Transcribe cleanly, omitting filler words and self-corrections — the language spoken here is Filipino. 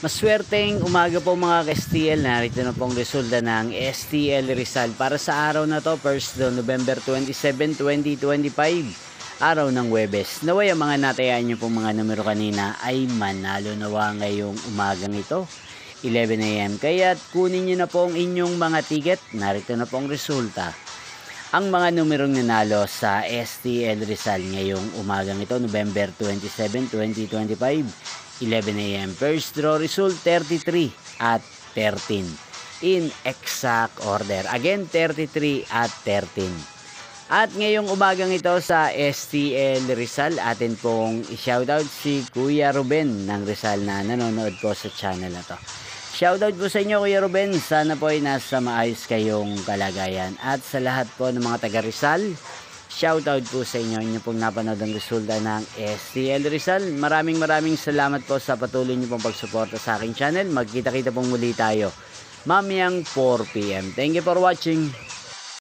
Maswerteng umaga po mga ka-STL. Narito na pong resulta ng STL Rizal para sa araw na to, 1 November 27, 2025, araw ng Huwebes. Naway ang mga natayaan nyo pong mga numero kanina ay manalo nawa ngayong umagang ito, 11 AM. Kaya kunin nyo na po ang inyong mga ticket. Narito na pong resulta. Ang mga numerong nanalo sa STL Rizal ngayong umagang ito, November 27, 2025, 11 AM. First draw result 33 at 13 in exact order. Again, 33 at 13. At ngayong umagang ito sa STL Rizal, atin pong i-shoutout si Kuya Ruben ng Rizal na nanonood po sa channel na to. Shoutout po sa inyo, Kuya Ruben. Sana po ay nasa maayos kayong kalagayan. At sa lahat po ng mga taga Rizal, shoutout po sa inyo. Inyo pong napanood ang resulta ng STL Rizal. Maraming salamat po sa patuloy nyo pong pagsuporta sa aking channel. Magkita-kita pong muli tayo mamayang 4 PM. Thank you for watching.